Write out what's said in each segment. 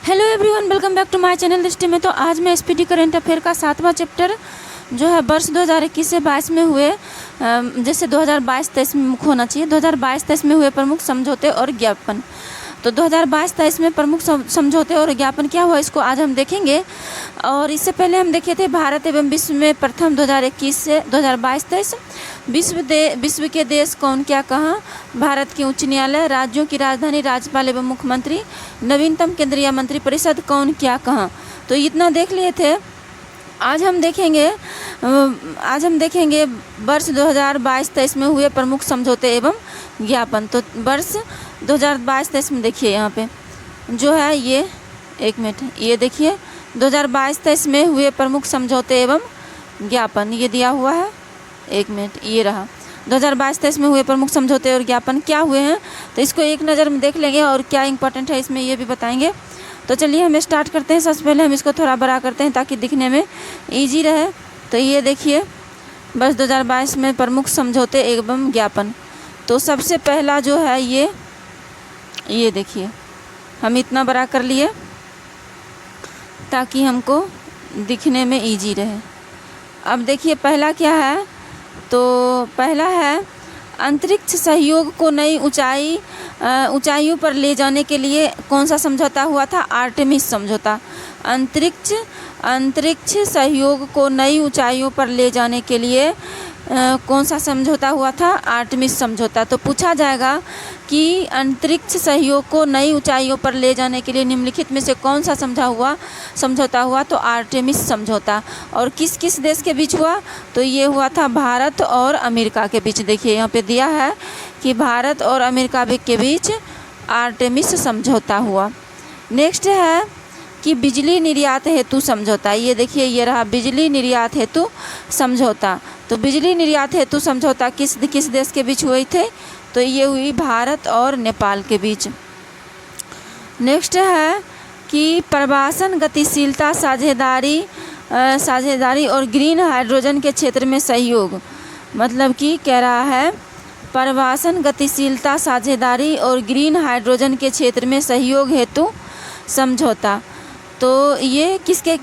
Hello everyone, welcome back to my channel Drishti में। तो आज मैं एसपीटी करंट अफेयर का 7वां चैप्टर जो है वर्ष 2021 से 22 में हुए जैसे 2022-23 में मुख्य होना चाहिए 2022-23 में हुए प्रमुख समझौते और ज्ञापन। तो 2022-23 में प्रमुख समझौते और ज्ञापन क्या हुआ इसको आज हम देखेंगे। और इससे पहले हम देखे थे भारत एवं विश्व में प्रथम 2021 से 2022-23 विश्व के देश कौन क्या कहाँ, भारत के उच्च न्यायालय, राज्यों की राजधानी, राज्यपाल एवं मुख्यमंत्री, नवीनतम केंद्रीय मंत्रिपरिषद कौन क्या कहाँ। तो इतना देख लिए थे। आज हम देखेंगे वर्ष 2022-23 में हुए प्रमुख समझौते एवं ज्ञापन। तो वर्ष 2022-23 में देखिए यहाँ पे जो है ये एक मिनट ये देखिए 2022-23 में हुए प्रमुख समझौते एवं ज्ञापन ये दिया हुआ है। एक मिनट ये रहा 2022-23 में हुए प्रमुख समझौते और ज्ञापन क्या हुए हैं। तो इसको एक नज़र में देख लेंगे और क्या इंपॉर्टेंट है इसमें ये भी बताएंगे। तो चलिए हम स्टार्ट करते हैं। सबसे पहले हम इसको थोड़ा बड़ा करते हैं ताकि दिखने में ईजी रहे। तो ये देखिए वर्ष 2022 में प्रमुख समझौते एवं ज्ञापन। तो सबसे पहला जो है ये देखिए हम इतना बड़ा कर लिए ताकि हमको दिखने में इजी रहे। अब देखिए पहला क्या है। तो पहला है अंतरिक्ष सहयोग को नई ऊंचाइयों पर ले जाने के लिए कौन सा समझौता हुआ था? आर्टेमिस समझौता। अंतरिक्ष सहयोग को नई ऊंचाइयों पर ले जाने के लिए कौन सा समझौता हुआ था? आर्टेमिस समझौता। तो पूछा जाएगा कि अंतरिक्ष सहयोग को नई ऊंचाइयों पर ले जाने के लिए निम्नलिखित में से कौन सा समझौता हुआ? तो आर्टेमिस समझौता। और किस किस देश के बीच हुआ? तो ये हुआ था भारत और अमेरिका के बीच। देखिए यहाँ पे दिया है कि भारत और अमेरिका के बीच आर्टेमिस समझौता हुआ। नेक्स्ट है कि बिजली निर्यात हेतु समझौता। ये देखिए ये रहा बिजली निर्यात हेतु समझौता। तो बिजली निर्यात हेतु समझौता किस देश के बीच हुई थे? तो ये हुई भारत और नेपाल के बीच। नेक्स्ट है कि प्रवासन गतिशीलता साझेदारी और ग्रीन हाइड्रोजन के क्षेत्र में सहयोग। मतलब कि कह रहा है प्रवासन गतिशीलता साझेदारी और ग्रीन हाइड्रोजन के क्षेत्र में सहयोग हेतु समझौता। तो ये किस के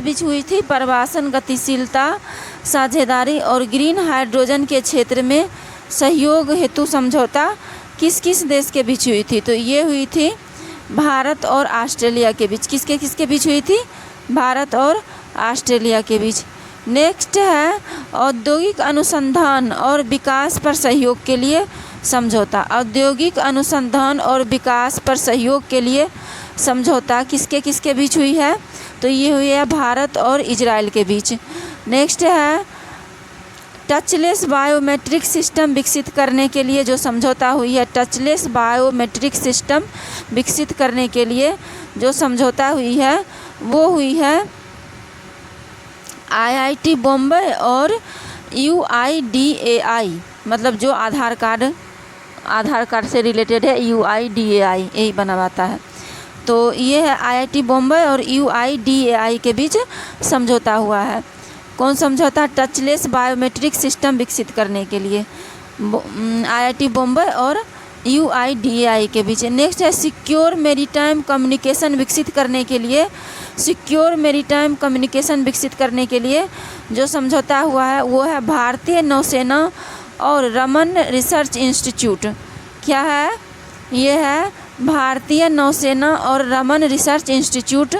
बीच हुई थी? प्रवासन गतिशीलता साझेदारी और ग्रीन हाइड्रोजन के क्षेत्र में सहयोग हेतु समझौता किस देश के बीच हुई थी? तो ये हुई थी भारत और ऑस्ट्रेलिया के बीच। किसके बीच हुई थी? भारत और ऑस्ट्रेलिया के बीच। नेक्स्ट है औद्योगिक अनुसंधान और विकास पर सहयोग के लिए समझौता। औद्योगिक अनुसंधान और विकास पर सहयोग के लिए समझौता किसके बीच हुई है? तो ये हुई है भारत और इजराइल के बीच। नेक्स्ट है टचलेस बायोमेट्रिक सिस्टम विकसित करने के लिए जो समझौता हुई है। टचलेस बायोमेट्रिक सिस्टम विकसित करने के लिए जो समझौता हुई है वो हुई है IIT बॉम्बे और UIDAI। मतलब जो आधार कार्ड से रिलेटेड है UIDAI यही बनवाता है। तो ये है IIT बॉम्बे और UIDAI के बीच समझौता हुआ है। कौन समझौता? टचलेस बायोमेट्रिक सिस्टम विकसित करने के लिए IIT बॉम्बे और UIDAI के बीच। नेक्स्ट है सिक्योर मैरीटाइम कम्युनिकेशन विकसित करने के लिए जो समझौता हुआ है वो है भारतीय नौसेना और रमन रिसर्च इंस्टीट्यूट। क्या है? ये है भारतीय नौसेना और रमन रिसर्च इंस्टीट्यूट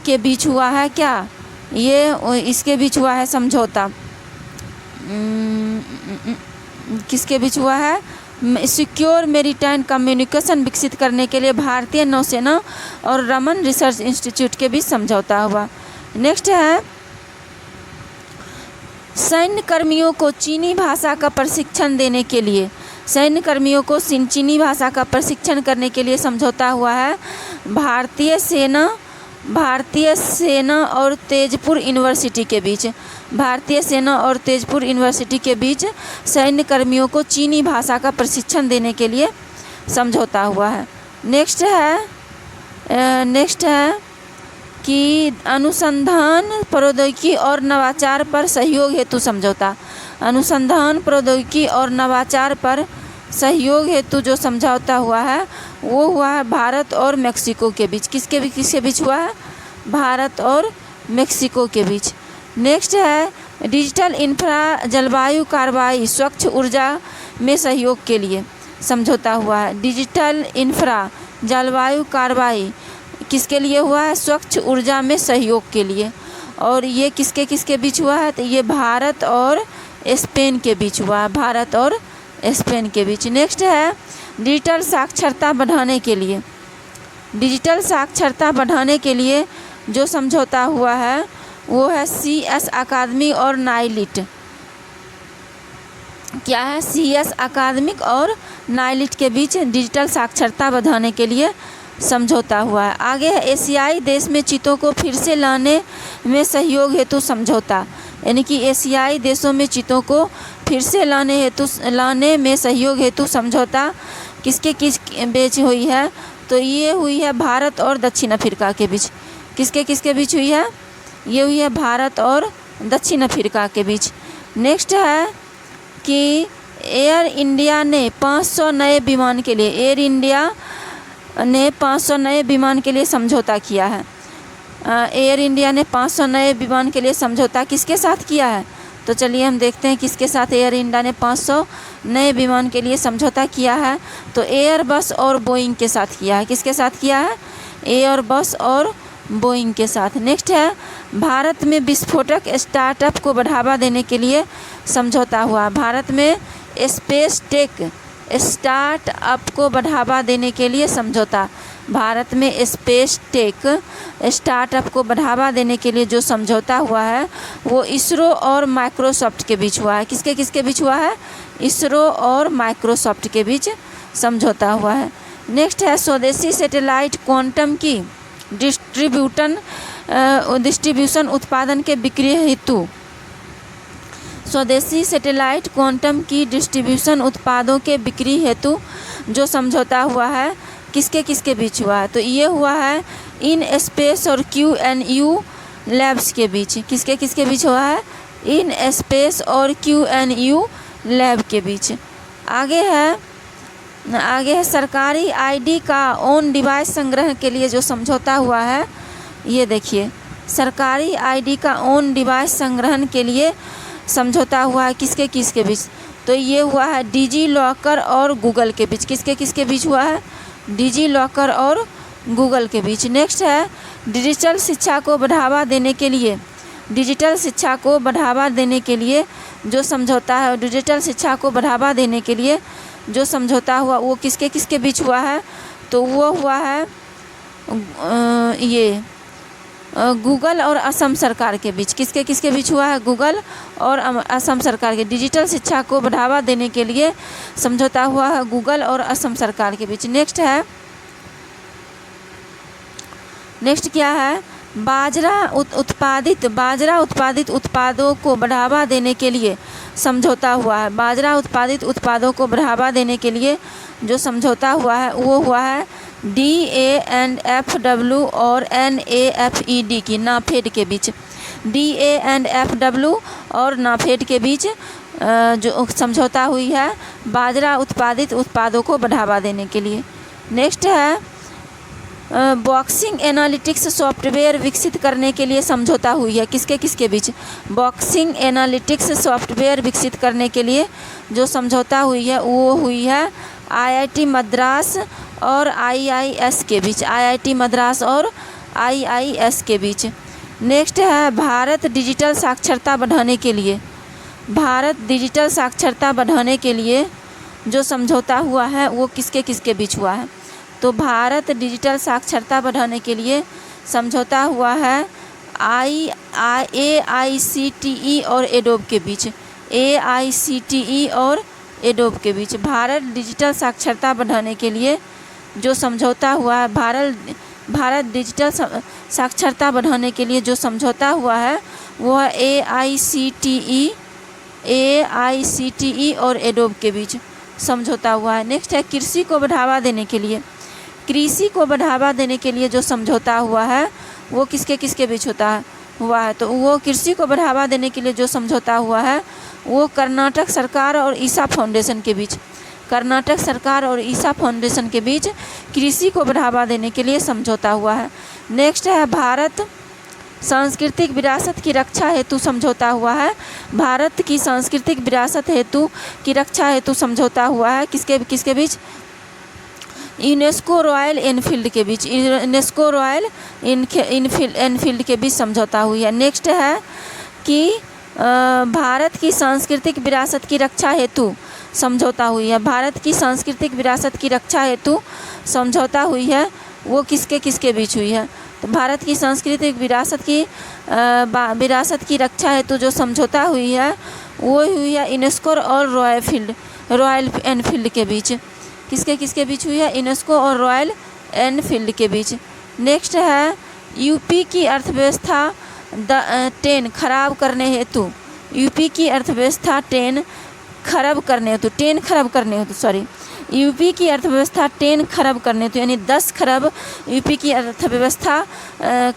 के बीच हुआ है। क्या ये इसके बीच हुआ है समझौता? किसके बीच हुआ है? सिक्योर मैरीटाइम कम्युनिकेशन विकसित करने के लिए भारतीय नौसेना और रमन रिसर्च इंस्टीट्यूट के बीच समझौता हुआ। नेक्स्ट है सैन्य कर्मियों को चीनी भाषा का प्रशिक्षण देने के लिए चीनी भाषा का प्रशिक्षण करने के लिए समझौता हुआ है भारतीय सेना और तेजपुर यूनिवर्सिटी के बीच। भारतीय सेना और तेजपुर यूनिवर्सिटी के बीच सैन्य कर्मियों को चीनी भाषा का प्रशिक्षण देने के लिए समझौता हुआ है। नेक्स्ट है कि अनुसंधान प्रौद्योगिकी और नवाचार पर सहयोग हेतु समझौता। अनुसंधान प्रौद्योगिकी और नवाचार पर सहयोग हेतु जो समझौता हुआ है वो हुआ है भारत और मेक्सिको के बीच। किसके बीच हुआ है? भारत और मेक्सिको के बीच। नेक्स्ट है डिजिटल इंफ्रा जलवायु कार्रवाई स्वच्छ ऊर्जा में सहयोग के लिए समझौता हुआ है। डिजिटल इंफ्रा जलवायु कार्रवाई किसके लिए हुआ है? स्वच्छ ऊर्जा में सहयोग के लिए। और ये किसके बीच हुआ है? तो ये भारत और स्पेन के बीच हुआ है, भारत और स्पेन के बीच। नेक्स्ट है डिजिटल साक्षरता बढ़ाने के लिए, डिजिटल साक्षरता बढ़ाने के लिए जो समझौता हुआ है वो है CS अकादमी और नाइलिट। क्या है? CS अकादमिक और नाइलिट के बीच डिजिटल साक्षरता बढ़ाने के लिए समझौता हुआ है। आगे है एशियाई देश में चीतों को फिर से लाने में सहयोग हेतु समझौता, यानी कि एशियाई देशों में चीतों को फिर से लाने में सहयोग हेतु समझौता किसके बीच हुई है? तो ये हुई है भारत और दक्षिण अफ्रीका के बीच। किसके बीच हुई है? ये हुई है भारत और दक्षिण अफ्रीका के बीच। नेक्स्ट है कि एयर इंडिया ने 500 नए विमान के लिए, एयर इंडिया ने 500 नए विमान के लिए समझौता किया है। एयर इंडिया ने 500 नए विमान के लिए समझौता किसके साथ किया है? तो चलिए हम देखते हैं किसके साथ एयर इंडिया ने 500 नए विमान के लिए समझौता किया है। तो एयरबस और बोइंग के साथ किया है। किसके साथ किया है? एयरबस और बोइंग के साथ। नेक्स्ट है भारत में विस्फोटक स्टार्टअप को बढ़ावा देने के लिए समझौता हुआ। भारत में स्पेस टेक स्टार्टअप को बढ़ावा देने के लिए समझौता। भारत में स्पेस टेक स्टार्टअप को बढ़ावा देने के लिए जो समझौता हुआ है वो इसरो और माइक्रोसॉफ्ट के बीच हुआ है। किसके बीच हुआ है? इसरो और माइक्रोसॉफ्ट के बीच समझौता हुआ है। नेक्स्ट है स्वदेशी सैटेलाइट क्वांटम की डिस्ट्रीब्यूशन उत्पादन के बिक्री हेतु, स्वदेशी सैटेलाइट क्वांटम की डिस्ट्रीब्यूशन उत्पादों के बिक्री हेतु जो समझौता हुआ है किसके बीच हुआ है? तो ये हुआ है इन स्पेस और QNU लैब्स के बीच। किसके बीच हुआ है? इन स्पेस और QNU लैब के बीच। आगे है सरकारी ID का ऑन डिवाइस संग्रह के लिए जो समझौता हुआ है। ये देखिए सरकारी ID का ऑन डिवाइस संग्रहण के लिए समझौता हुआ है किसके बीच? तो ये हुआ है डिजी लॉकर और गूगल के बीच। किसके बीच हुआ है? डिजी लॉकर और गूगल के बीच। नेक्स्ट है डिजिटल शिक्षा को बढ़ावा देने के लिए, डिजिटल शिक्षा को बढ़ावा देने के लिए जो समझौता है, डिजिटल शिक्षा को बढ़ावा देने के लिए जो समझौता हुआ वो किसके बीच हुआ है? तो वो हुआ है ये गूगल और असम सरकार के बीच। किसके बीच हुआ है? गूगल और असम सरकार के। डिजिटल शिक्षा को बढ़ावा देने के लिए समझौता हुआ है गूगल और असम सरकार के बीच। नेक्स्ट क्या है? बाजरा उत्पादित उत्पादों को बढ़ावा देने के लिए समझौता हुआ है। बाजरा उत्पादित उत्पादों को बढ़ावा देने के लिए जो समझौता हुआ है वो हुआ है DANFW और NAFED की, नाफेड के बीच। DANFW और नाफेड के बीच जो समझौता हुई है बाजरा उत्पादित उत्पादों को बढ़ावा देने के लिए। नेक्स्ट है बॉक्सिंग एनालिटिक्स सॉफ्टवेयर विकसित करने के लिए समझौता हुई है। किसके बीच? बॉक्सिंग एनालिटिक्स सॉफ्टवेयर विकसित करने के लिए जो समझौता हुई है वो हुई है IIT मद्रास और IIS के बीच। IIT मद्रास और IIS के बीच। नेक्स्ट है भारत डिजिटल साक्षरता बढ़ाने के लिए, भारत डिजिटल साक्षरता बढ़ाने के लिए जो समझौता हुआ है वो किसके बीच हुआ है? तो भारत डिजिटल साक्षरता बढ़ाने के लिए समझौता हुआ है AICTE और एडोब के बीच। AICTE और एडोब के बीच भारत डिजिटल साक्षरता बढ़ाने के लिए जो समझौता हुआ है, भारत डिजिटल साक्षरता बढ़ाने के लिए जो समझौता हुआ है वो है AICTE और एडोब के बीच समझौता हुआ है। नेक्स्ट है कृषि को बढ़ावा देने के लिए, कृषि को बढ़ावा देने के लिए जो समझौता हुआ है वो किसके बीच हुआ है? तो वो कृषि को बढ़ावा देने के लिए जो समझौता हुआ है वो कर्नाटक सरकार और ईसा फाउंडेशन के बीच। कर्नाटक सरकार और ईसा फाउंडेशन के बीच कृषि को बढ़ावा देने के लिए समझौता हुआ है। नेक्स्ट है भारत सांस्कृतिक विरासत की रक्षा हेतु समझौता हुआ है। भारत की सांस्कृतिक विरासत हेतु की रक्षा हेतु समझौता हुआ है किसके बीच? यूनेस्को रॉयल एनफील्ड के बीच, यूनेस्को रॉयल एनफील्ड के बीच समझौता हुई है। नेक्स्ट है कि भारत की सांस्कृतिक विरासत की रक्षा हेतु समझौता हुई है। भारत की सांस्कृतिक विरासत की रक्षा हेतु समझौता हुई है, वो किसके बीच हुई है? तो भारत की सांस्कृतिक विरासत की रक्षा हेतु जो समझौता हुई है वो हुई है यूनेस्को और रॉयल एनफील्ड के बीच। किसके बीच हुई है? यूनेस्को और रॉयल एनफील्ड के बीच। नेक्स्ट है यूपी की अर्थव्यवस्था खराब करने हेतु, यूपी की अर्थव्यवस्था यूपी की अर्थव्यवस्था 10 खरब करने हेतु, यानी 10 खरब यूपी की अर्थव्यवस्था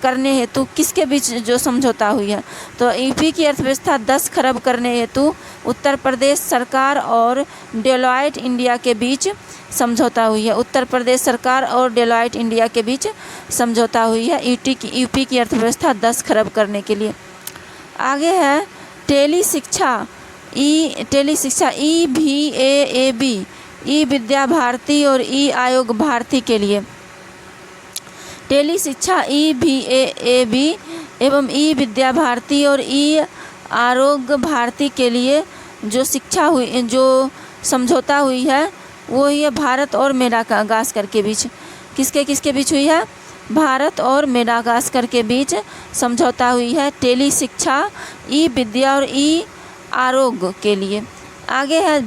करने हेतु किसके बीच जो समझौता हुई है? तो यूपी की अर्थव्यवस्था 10 खरब करने हेतु उत्तर प्रदेश सरकार और डेलॉयट इंडिया के बीच समझौता हुई है। उत्तर प्रदेश सरकार और डेलॉयट इंडिया के बीच समझौता हुई है यूपी की अर्थव्यवस्था 10 खरब करने के लिए। आगे है टेली शिक्षा EVAAB, ई विद्या भारती और ई आयोग भारती के लिए। टेली शिक्षा EVAAB एवं ई विद्या भारती और ई आरोग्य भारती के लिए जो समझौता हुई है वो हुई है भारत और मेडागास्कर के बीच। किसके बीच हुई है? भारत और मेडागास्कर के बीच समझौता हुई है टेली शिक्षा, ई विद्या और ई आरोग्य के लिए। आगे है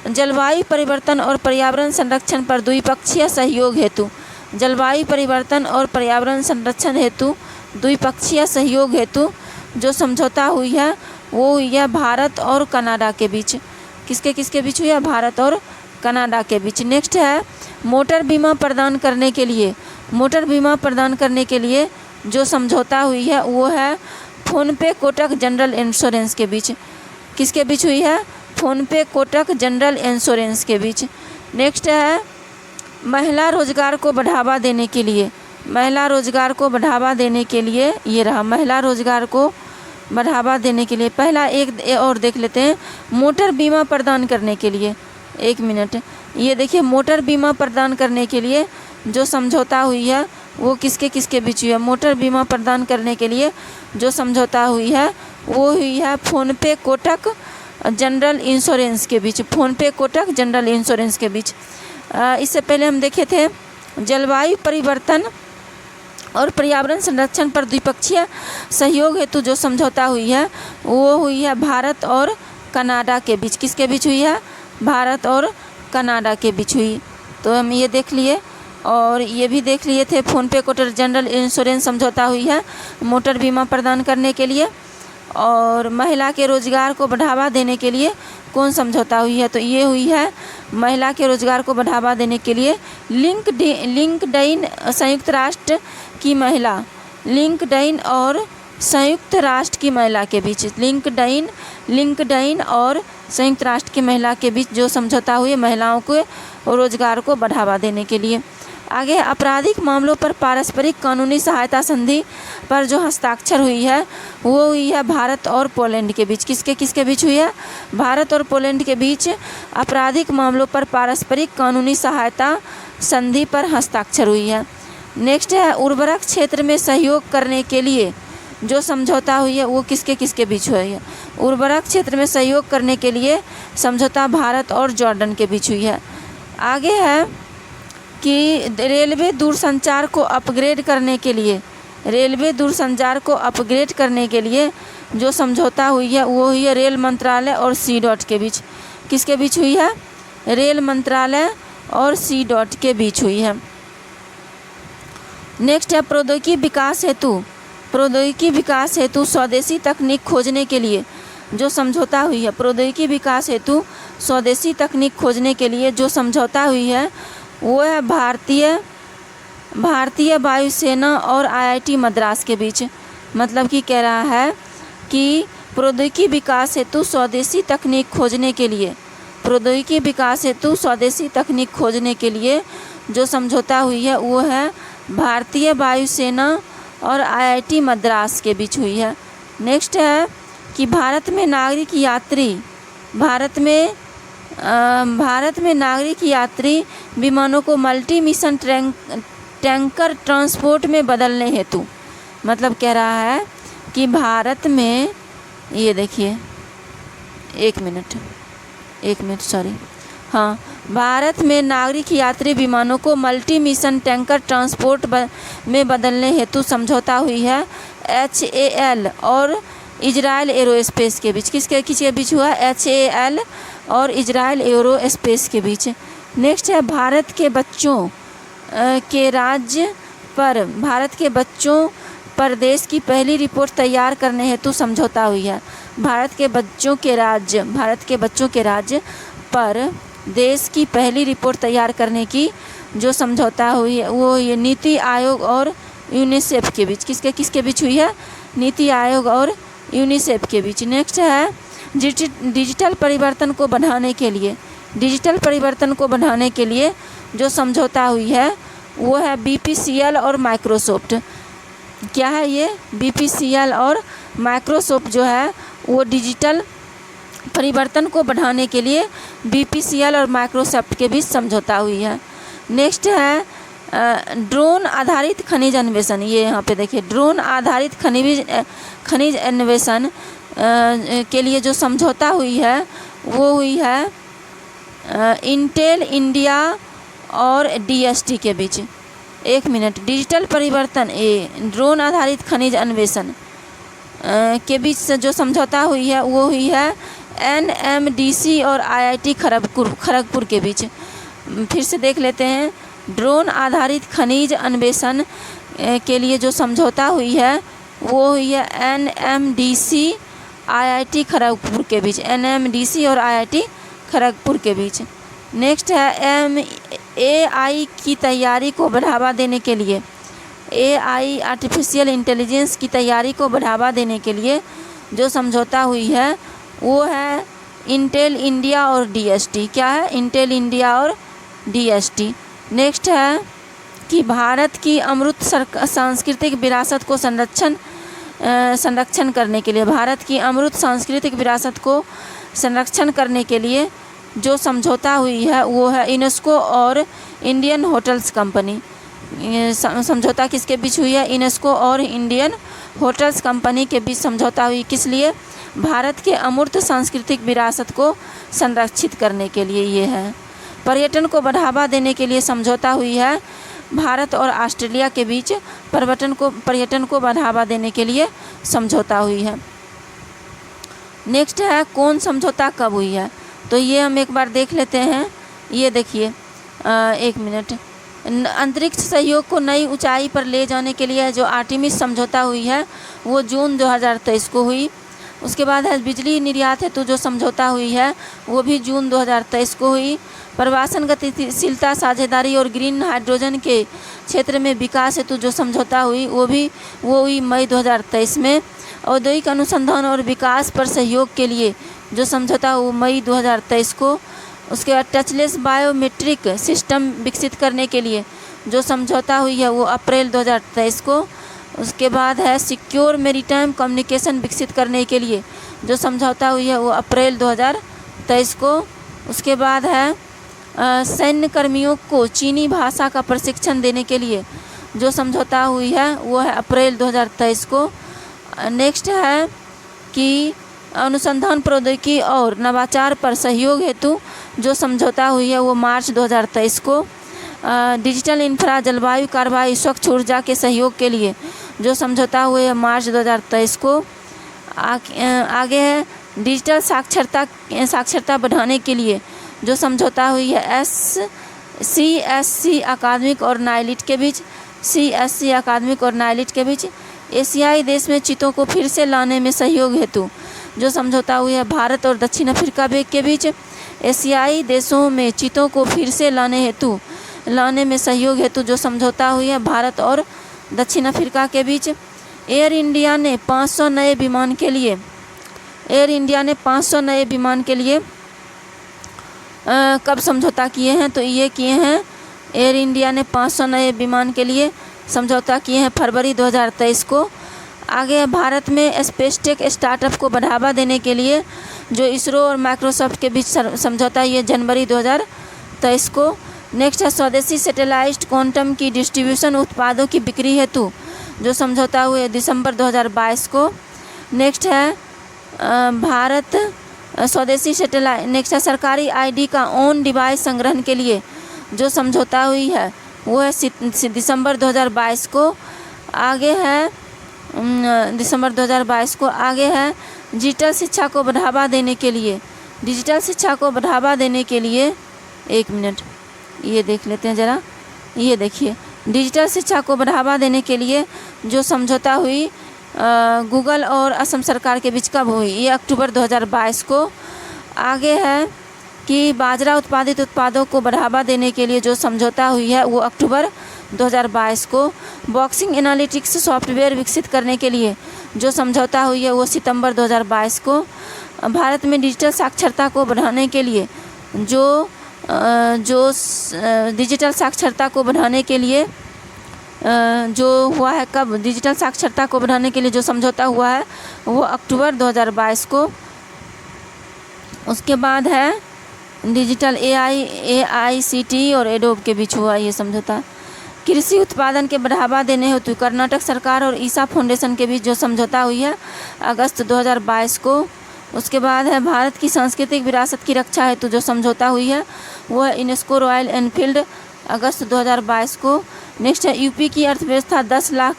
जलवायु परिवर्तन और पर्यावरण संरक्षण पर द्विपक्षीय सहयोग हेतु। जलवायु परिवर्तन और पर्यावरण संरक्षण हेतु द्विपक्षीय सहयोग हेतु जो समझौता हुई है वो हुई है भारत और कनाडा के बीच। किसके बीच हुई है? भारत और कनाडा के बीच। नेक्स्ट है मोटर बीमा प्रदान करने के लिए जो समझौता हुई है वो है फोनपे कोटक जनरल इंश्योरेंस के बीच। किसके बीच हुई है? फोनपे कोटक जनरल इंश्योरेंस के बीच। नेक्स्ट है महिला रोजगार को बढ़ावा देने के लिए ये रहा महिला रोजगार को बढ़ावा देने के लिए। पहला एक और देख लेते हैं, मोटर बीमा प्रदान करने के लिए। 1 मिनट, ये देखिए मोटर बीमा प्रदान करने के लिए जो समझौता हुई है वो किसके बीच हुई है? मोटर बीमा प्रदान करने के लिए जो समझौता हुई है वो हुई है फोनपे कोटक जनरल इंश्योरेंस के बीच। फोनपे कोटक जनरल इंश्योरेंस के बीच। इससे पहले हम देखे थे जलवायु परिवर्तन और पर्यावरण संरक्षण पर द्विपक्षीय सहयोग हेतु जो समझौता हुई है वो हुई है भारत और कनाडा के बीच। किसके बीच हुई है? भारत और कनाडा के बीच हुई। तो हम ये देख लिए और ये भी देख लिए थे फोनपे कोटक जनरल इंश्योरेंस समझौता हुई है मोटर बीमा प्रदान करने के लिए। और महिला के रोजगार को बढ़ावा देने के लिए कौन समझौता हुई है? तो ये हुई है महिला के रोजगार को बढ़ावा देने के लिए लिंक्डइन संयुक्त राष्ट्र की महिला, लिंक्डइन और संयुक्त राष्ट्र की महिला के बीच। लिंक्डइन और संयुक्त राष्ट्र की महिला के बीच जो समझौता हुई है महिलाओं को रोजगार को बढ़ावा देने के लिए। आगे आपराधिक मामलों पर पारस्परिक कानूनी सहायता संधि पर जो हस्ताक्षर हुई है वो हुई है भारत और पोलैंड के बीच। किसके बीच हुई है? भारत और पोलैंड के बीच आपराधिक मामलों पर पारस्परिक कानूनी सहायता संधि पर हस्ताक्षर हुई है। नेक्स्ट है उर्वरक क्षेत्र में सहयोग करने के लिए जो समझौता हुई है वो किसके बीच हुई है? उर्वरक क्षेत्र में सहयोग करने के लिए समझौता भारत और जॉर्डन के बीच हुई है। आगे है कि रेलवे दूरसंचार को अपग्रेड करने के लिए जो समझौता हुई है वो हुई है रेल मंत्रालय और CDOT के बीच। किसके बीच हुई है? रेल मंत्रालय और CDOT के बीच हुई है। नेक्स्ट है प्रौद्योगिकी विकास हेतु स्वदेशी तकनीक खोजने के लिए जो समझौता हुई है। प्रौद्योगिकी विकास हेतु स्वदेशी तकनीक खोजने के लिए जो समझौता हुई है वो है भारतीय वायुसेना और IIT मद्रास के बीच। मतलब कि कह रहा है कि प्रौद्योगिकी विकास हेतु स्वदेशी तकनीक खोजने के लिए प्रौद्योगिकी विकास हेतु स्वदेशी तकनीक खोजने के लिए जो समझौता हुई है वो है भारतीय वायुसेना और आईआईटी मद्रास के बीच हुई है। नेक्स्ट है कि भारत में नागरिक यात्री विमानों को मल्टी मिशन टैंकर ट्रांसपोर्ट में बदलने हेतु, मतलब कह रहा है कि भारत में, ये देखिए एक मिनट सॉरी, हाँ, भारत में नागरिक यात्री विमानों को मल्टी मिशन टैंकर ट्रांसपोर्ट में बदलने हेतु समझौता हुई है HAL और इजराइल एरोस्पेस के बीच। किसके बीच हुआ? HAL और इजराइल एरोस्पेस के बीच। नेक्स्ट है भारत के बच्चों पर देश की पहली रिपोर्ट तैयार करने हेतु समझौता हुई है। भारत के बच्चों के राज्य पर देश की पहली रिपोर्ट तैयार करने की जो समझौता हुई है वो ये नीति आयोग और यूनिसेफ के बीच। किसके बीच हुई है? नीति आयोग और यूनिसेफ के बीच। नेक्स्ट है डिजिटल परिवर्तन को बढ़ाने के लिए जो समझौता हुई है वो है BPCL और माइक्रोसॉफ्ट। क्या है ये? BPCL और माइक्रोसॉफ्ट जो है वो डिजिटल परिवर्तन को बढ़ाने के लिए BPCL और माइक्रोसॉफ्ट के बीच समझौता हुई है। नेक्स्ट है ड्रोन आधारित खनिज अन्वेषण। ये यहाँ पे देखिए, ड्रोन आधारित खनिज अन्वेषण के लिए जो समझौता हुई है वो हुई है इंटेल इंडिया और DST के बीच। एक मिनट, डिजिटल परिवर्तन ड्रोन आधारित खनिज अन्वेषण के बीच से जो समझौता हुई है वो हुई है NMDC और IIT खड़गपुर के बीच। फिर से देख लेते हैं, ड्रोन आधारित खनिज अन्वेषण के लिए जो समझौता हुई है वो हुई है NMDC IIT खड़गपुर के बीच, NMDC और IIT खड़गपुर के बीच। नेक्स्ट है AI की तैयारी को बढ़ावा देने के लिए, AI आर्टिफिशियल इंटेलिजेंस की तैयारी को बढ़ावा देने के लिए जो समझौता हुई है वो है इंटेल इंडिया और DST। क्या है? इंटेल इंडिया और DST। नेक्स्ट है कि भारत की अमूर्त सांस्कृतिक विरासत को संरक्षण करने के लिए जो समझौता हुई है वो है यूनेस्को और इंडियन होटल्स कंपनी। समझौता किसके बीच हुई है? यूनेस्को और इंडियन होटल्स कंपनी के बीच समझौता हुई। किस लिए? भारत के अमूर्त सांस्कृतिक विरासत को संरक्षित करने के लिए ये है। पर्यटन को बढ़ावा देने के लिए समझौता हुई है भारत और ऑस्ट्रेलिया के बीच। पर्यटन को बढ़ावा देने के लिए समझौता हुई है। नेक्स्ट है कौन समझौता कब हुई है, तो ये हम एक बार देख लेते हैं। ये देखिए, एक मिनट, अंतरिक्ष सहयोग को नई ऊंचाई पर ले जाने के लिए जो आर्टेमिस समझौता हुई है वो जून 2023 को हुई। उसके बाद है बिजली निर्यात हेतु जो समझौता हुई है वो भी जून 2023 को हुई। प्रवासन गतिशीलता साझेदारी और ग्रीन हाइड्रोजन के क्षेत्र में विकास हेतु जो समझौता हुई वो हुई मई 2023 में। औद्योगिक अनुसंधान और विकास पर सहयोग के लिए जो समझौता हुआ मई 2023 को। उसके बाद टचलेस बायोमेट्रिक सिस्टम विकसित करने के लिए जो समझौता हुई है वो अप्रैल 2023 को। उसके बाद है सिक्योर मेरीटाइम कम्युनिकेशन विकसित करने के लिए जो समझौता हुई है वो अप्रैल 2023 को। उसके बाद है सैन्य कर्मियों को चीनी भाषा का प्रशिक्षण देने के लिए जो समझौता हुई है वो है अप्रैल 2023 को। नेक्स्ट है कि अनुसंधान प्रौद्योगिकी और नवाचार पर सहयोग हेतु जो समझौता हुई है वो मार्च 2023 को। डिजिटल इंफ्रा, जलवायु कार्रवाई, स्वच्छ ऊर्जा के सहयोग के लिए जो समझौता हुए है मार्च 2023 को। आगे है डिजिटल साक्षरता बढ़ाने के लिए जो समझौता हुई है CSC अकादमिक और नाइलिट के बीच। CSC अकादमिक और नाइलिट के बीच। एशियाई देश में चीतों को फिर से लाने में सहयोग हेतु जो समझौता हुई है भारत और दक्षिण अफ्रीका के बीच। एशियाई देशों में चीतों को फिर से लाने में सहयोग हेतु जो समझौता हुई है भारत और दक्षिण अफ्रीका के बीच। एयर इंडिया ने 500 नए विमान के लिए कब समझौता किए हैं, तो ये किए हैं एयर इंडिया ने 500 नए विमान के लिए समझौता किए हैं फरवरी 2023 को। आगे भारत में स्पेस टेक स्टार्टअप को बढ़ावा देने के लिए जो इसरो और माइक्रोसॉफ्ट के बीच समझौता, ये जनवरी 2023 को। नेक्स्ट है स्वदेशी सैटेलाइट क्वांटम की डिस्ट्रीब्यूशन उत्पादों की बिक्री हेतु जो समझौता हुए दिसंबर 2022 को। नेक्स्ट है भारत स्वदेशी सैटेलाइट। नेक्स्ट है सरकारी आईडी का ऑन डिवाइस संग्रहण के लिए जो समझौता हुई है वो है दिसंबर 2022 को। आगे है दिसंबर 2022 को। आगे है डिजिटल शिक्षा को बढ़ावा देने के लिए, डिजिटल शिक्षा को बढ़ावा देने के लिए, एक मिनट ये देख लेते हैं ज़रा, ये देखिए डिजिटल शिक्षा को बढ़ावा देने के लिए जो समझौता हुई गूगल और असम सरकार के बीच कब हुई, ये अक्टूबर 2022 को। आगे है कि बाजरा उत्पादित उत्पादों को बढ़ावा देने के लिए जो समझौता हुई है वो अक्टूबर 2022 को। बॉक्सिंग एनालिटिक्स सॉफ्टवेयर विकसित करने के लिए जो समझौता हुई है वो सितंबर 2022 को। भारत में डिजिटल साक्षरता को बढ़ाने के लिए जो डिजिटल साक्षरता को बढ़ाने के लिए जो हुआ है कब, डिजिटल साक्षरता को बढ़ाने के लिए जो समझौता हुआ है वो अक्टूबर 2022 को। उसके बाद है डिजिटल AICTE और एडोब के बीच हुआ ये समझौता। कृषि उत्पादन के बढ़ावा देने हेतु कर्नाटक सरकार और ईसा फाउंडेशन के बीच जो समझौता हुई है अगस्त 2022 को। उसके बाद है भारत की सांस्कृतिक विरासत की रक्षा हेतु जो समझौता हुई है वो है यूनेस्को रॉयल एनफील्ड अगस्त 2022 को। नेक्स्ट है यूपी की अर्थव्यवस्था 10 लाख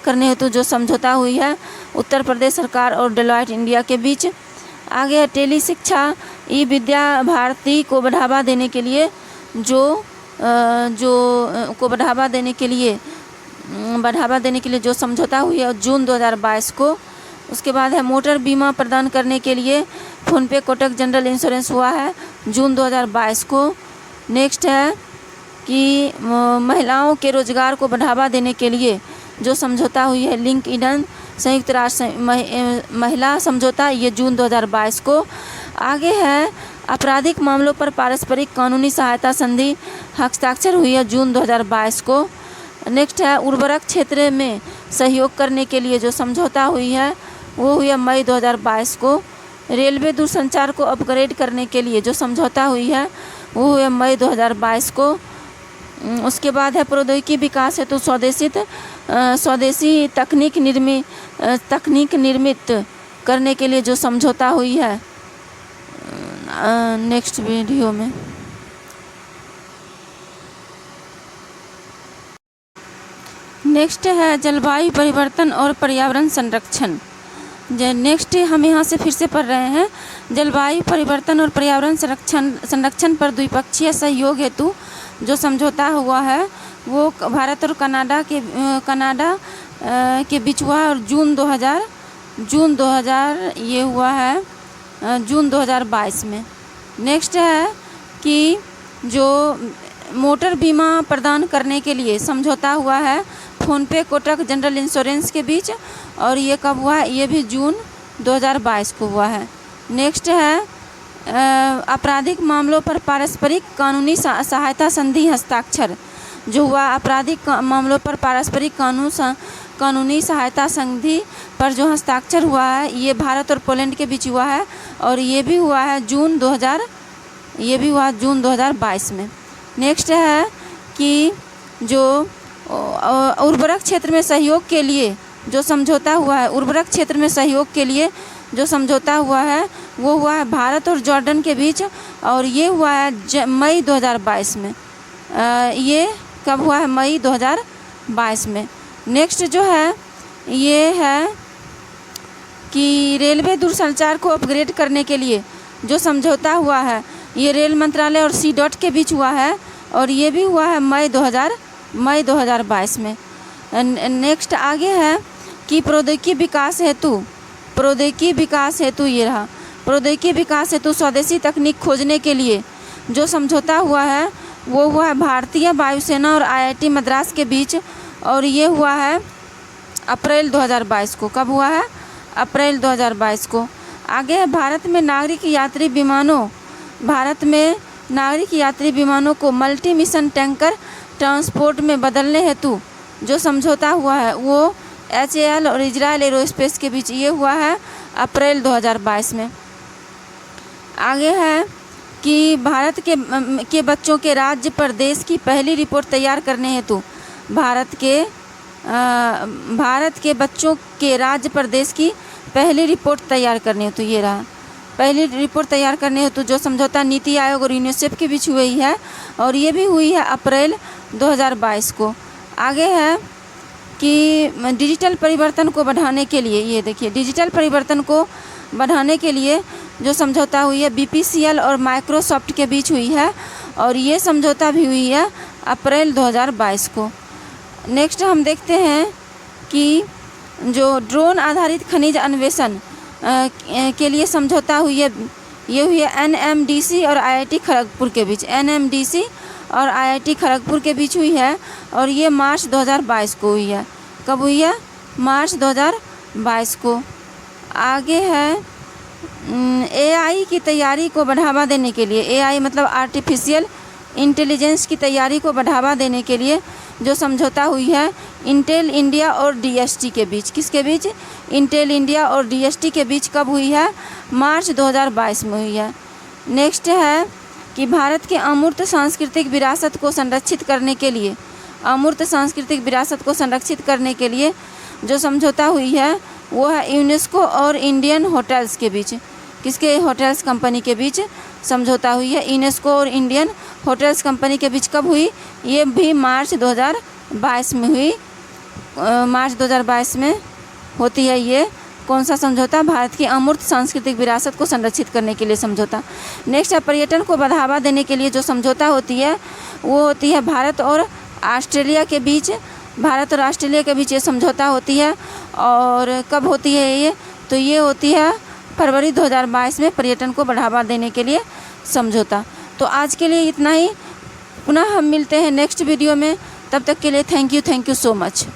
करने हेतु जो समझौता हुई है उत्तर प्रदेश सरकार और डेलॉयट इंडिया के बीच। आगे है टेली शिक्षा ई विद्या भारती को बढ़ावा देने के लिए बढ़ावा देने के लिए जो समझौता हुई है जून 2022 को। उसके बाद है मोटर बीमा प्रदान करने के लिए फ़ोनपे कोटक जनरल इंश्योरेंस हुआ है जून 2022 को। नेक्स्ट है कि महिलाओं के रोजगार को बढ़ावा देने के लिए जो समझौता हुई है लिंक्डइन संयुक्त राष्ट्र महिला समझौता, ये जून 2022 को। आगे है आपराधिक मामलों पर पारस्परिक कानूनी सहायता संधि हस्ताक्षर हुई है जून 2022 को। नेक्स्ट है उर्वरक क्षेत्र में सहयोग करने के लिए जो समझौता हुई है वो हुई है मई 2022 को। रेलवे दूरसंचार को अपग्रेड करने के लिए जो समझौता हुई है वो हुई है मई 2022 को। उसके बाद है प्रौद्योगिकी विकास हेतु स्वदेशी तकनीक निर्मित करने के लिए जो समझौता हुई है नेक्स्ट वीडियो में। नेक्स्ट है जलवायु परिवर्तन और पर्यावरण संरक्षण। नेक्स्ट हम यहाँ से फिर से पढ़ रहे हैं। जलवायु परिवर्तन और पर्यावरण संरक्षण पर द्विपक्षीय सहयोग हेतु जो समझौता हुआ है वो भारत और कनाडा के बीच हुआ है और जून 2000 ये हुआ है जून 2022 में। नेक्स्ट है कि जो मोटर बीमा प्रदान करने के लिए समझौता हुआ है फ़ोनपे कोटक जनरल इंश्योरेंस के बीच और ये कब हुआ है, ये भी जून 2022 को हुआ है। नेक्स्ट है आपराधिक मामलों पर पारस्परिक कानूनी सहायता संधि हस्ताक्षर जो हुआ आपराधिक मामलों पर पारस्परिक कानूनी सहायता संधि पर जो हस्ताक्षर हुआ है ये भारत और पोलैंड के बीच हुआ है और ये भी हुआ है जून 2022 में। नेक्स्ट है कि जो उर्वरक क्षेत्र में सहयोग के लिए जो समझौता हुआ है, उर्वरक क्षेत्र में सहयोग के लिए जो समझौता हुआ है वो हुआ है भारत और जॉर्डन के बीच और ये हुआ है मई 2022 में। ये कब हुआ है, मई 2022 में। नेक्स्ट जो है ये है कि रेलवे दूरसंचार को अपग्रेड करने के लिए जो समझौता हुआ है ये रेल मंत्रालय और CDOT के बीच हुआ है और ये भी हुआ है मई 2022 में। नेक्स्ट आगे है कि प्रौद्योगिकी विकास हेतु स्वदेशी तकनीक खोजने के लिए जो समझौता हुआ है वो हुआ है भारतीय वायुसेना और IIT मद्रास के बीच और ये हुआ है अप्रैल 2022 को। कब हुआ है, अप्रैल 2022 को। आगे है भारत में नागरिक यात्री विमानों भारत में नागरिक यात्री विमानों को मल्टी मिशन टैंकर ट्रांसपोर्ट में बदलने हेतु जो समझौता हुआ है वो HAL और इजरायल एरोस्पेस के बीच ये हुआ है अप्रैल 2022 में। आगे है कि भारत के बच्चों के राज्य प्रदेश की पहली रिपोर्ट तैयार करने हेतु भारत के बच्चों के राज्य प्रदेश की पहली रिपोर्ट तैयार करने हेतु ये रहा पहली रिपोर्ट तैयार करने हेतु जो समझौता नीति आयोग और यूनिसेफ के बीच हुई है और ये भी हुई है अप्रैल 2022 को। आगे है कि डिजिटल परिवर्तन को बढ़ाने के लिए, ये देखिए डिजिटल परिवर्तन को बढ़ाने के लिए जो समझौता हुई है BPCL और माइक्रोसॉफ्ट के बीच हुई है और ये समझौता भी हुई है अप्रैल 2022 को। नेक्स्ट हम देखते हैं कि जो ड्रोन आधारित खनिज अन्वेषण के लिए समझौता हुई है ये हुई है NMDC और IIT खड़गपुर के बीच, NMDC और IIT खड़गपुर के बीच हुई है और ये मार्च 2022 को हुई है। कब हुई है? मार्च 2022 को। आगे है AI की तैयारी को बढ़ावा देने के लिए, AI मतलब आर्टिफिशियल इंटेलिजेंस की तैयारी को बढ़ावा देने के लिए जो समझौता हुई है इंटेल इंडिया और DST के बीच। किसके बीच? इंटेल इंडिया और DST के बीच। कब हुई है? मार्च 2022 में हुई है। नेक्स्ट है कि भारत के अमूर्त सांस्कृतिक विरासत को संरक्षित करने के लिए, अमूर्त सांस्कृतिक विरासत को संरक्षित करने के लिए जो समझौता हुई है वो है यूनेस्को और इंडियन होटल्स के बीच। किसके? होटल्स कंपनी के बीच समझौता हुई है, यूनेस्को और इंडियन होटल्स कंपनी के बीच। कब हुई? ये भी मार्च 2022 में हुई। मार्च 2022 में होती है ये कौन सा समझौता? भारत की अमूर्त सांस्कृतिक विरासत को संरक्षित करने के लिए समझौता। नेक्स्ट है पर्यटन को बढ़ावा देने के लिए जो समझौता होती है वो होती है भारत और ऑस्ट्रेलिया के बीच। भारत और ऑस्ट्रेलिया के बीच ये समझौता होती है और कब होती है ये? तो ये होती है फरवरी 2022 में पर्यटन को बढ़ावा देने के लिए समझौता। तो आज के लिए इतना ही, पुनः हम मिलते हैं नेक्स्ट वीडियो में। तब तक के लिए थैंक यू सो मच।